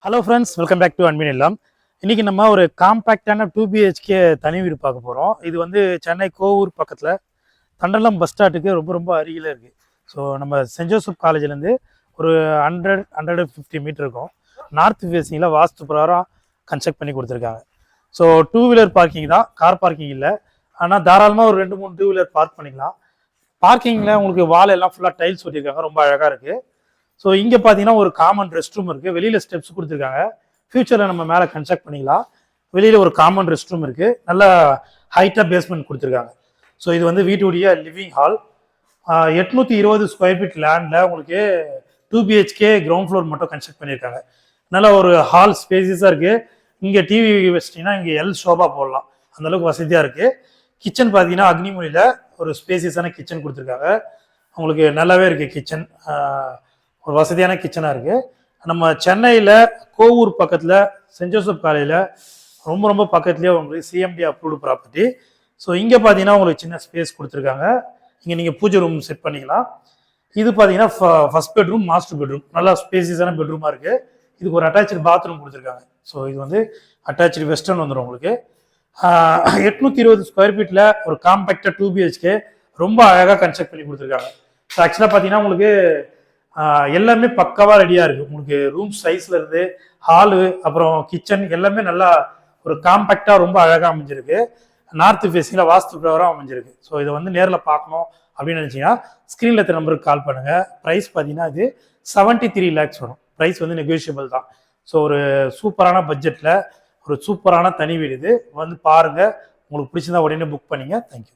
Hello friends, welcome back to அன்பின் இல்லம். இன்றைக்கி நம்ம ஒரு காம்பேக்டான 2BHK தனி வீடு பார்க்க போகிறோம். இது வந்து சென்னை கோவூர் பக்கத்தில் தண்டலம் பஸ் ஸ்டாண்டுக்கு ரொம்ப ரொம்ப அருகில் இருக்குது. ஸோ நம்ம சென்ட் ஜோசப் காலேஜ்லேருந்து ஒரு 150 மீட்டர் இருக்கும். நார்த் ஃபேஸிங்கில் வாஸ்து பிரகாரம் கன்ஸ்ட்ரக்ட் பண்ணி கொடுத்துருக்காங்க. ஸோ 2 வீலர் பார்க்கிங் தான், கார் பார்க்கிங் இல்லை. ஆனால் தாராளமாக ஒரு 2-3 2 வீலர் பார்க் பண்ணிக்கலாம். பார்க்கிங்கில் உங்களுக்கு வால் எல்லாம் ஃபுல்லாக டைல்ஸ் ஒட்டியிருக்காங்க, ரொம்ப அழகாக இருக்குது. ஸோ இங்கே பார்த்தீங்கன்னா ஒரு காமன் ரெஸ்ட் ரூம் இருக்குது. வெளியில் ஸ்டெப்ஸ் கொடுத்துருக்காங்க. ஃபியூச்சரில் நம்ம மேலே கன்ஸ்ட்ரக்ட் பண்ணிக்கலாம். வெளியில் ஒரு காமன் ரெஸ்ட் ரூம் இருக்குது. நல்லா ஹைட்டாக பேஸ்மெண்ட் கொடுத்துருக்காங்க. ஸோ இது வந்து வீட்டுடைய லிவிங் ஹால். 820 ஸ்கொயர் ஃபீட் லேண்டில் உங்களுக்கு 2BHK கிரவுண்ட் ஃப்ளோர் மட்டும் கன்ஸ்ட்ரக்ட் பண்ணியிருக்காங்க. நல்லா ஒரு ஹால் ஸ்பேசியஸாக இருக்குது. இங்கே டிவி வச்சிட்டிங்கன்னா இங்கே ஷோபா போடலாம், அந்தளவுக்கு வசதியாக இருக்குது. கிச்சன் பார்த்தீங்கன்னா அக்னிமொழியில் ஒரு ஸ்பேசியஸான கிச்சன் கொடுத்துருக்காங்க. உங்களுக்கு நல்லாவே இருக்குது கிச்சன், ஒரு வசதியான கிச்சனாக இருக்குது. நம்ம சென்னையில் கோவூர் பக்கத்தில் சென்ட் ஜோசப் காலேஜில் ரொம்ப ரொம்ப பக்கத்துலேயே உங்களுக்கு CMD அப்ரூவ்டு ப்ராப்பர்ட்டி. ஸோ இங்கே பார்த்தீங்கன்னா உங்களுக்கு சின்ன ஸ்பேஸ் கொடுத்துருக்காங்க. இங்கே நீங்கள் பூஜை ரூம் செட் பண்ணிக்கலாம். இது பார்த்தீங்கன்னா ஃபர்ஸ்ட் பெட்ரூம், மாஸ்டர் பெட்ரூம், நல்லா ஸ்பேசியஸான பெட்ரூமாக இருக்குது. இதுக்கு ஒரு அட்டாச்சு பாத்ரூம் கொடுத்துருக்காங்க. ஸோ இது வந்து அட்டாச்சு வெஸ்டர்ன் வந்துடும் உங்களுக்கு. 820 ஸ்கொயர் ஃபீட்டில் ஒரு காம்பேக்டாக 2BHK ரொம்ப அழகாக கன்ஸ்ட்ரக்ட் பண்ணி கொடுத்துருக்காங்க. ஸோ ஆக்சுவலாக பார்த்தீங்கன்னா உங்களுக்கு எல்லாமே பக்காவாக ரெடியாக இருக்குது. உங்களுக்கு ரூம் சைஸ்ல இருந்து ஹாலு அப்புறம் கிச்சன் எல்லாமே நல்லா ஒரு காம்பேக்டாக ரொம்ப அழகாக அமைஞ்சிருக்கு. நார்த் ஃபேஸிங்கில் வாஸ்து பிரகாரம் அமைஞ்சிருக்கு. ஸோ இதை வந்து நேரில் பார்க்கணும் அப்படின்னு நினச்சிங்கன்னா ஸ்க்ரீனில் இருக்க நம்பருக்கு கால் பண்ணுங்கள். ப்ரைஸ் பார்த்தீங்கன்னா இது 73 lakhs வரும். ப்ரைஸ் வந்து நெகோஷியபிள் தான். ஸோ ஒரு சூப்பரான பட்ஜெட்டில் ஒரு சூப்பரான தனி வீடு இது வந்து பாருங்கள். உங்களுக்கு பிடிச்சிருந்தா உடனே புக் பண்ணிங்க. தேங்க்யூ.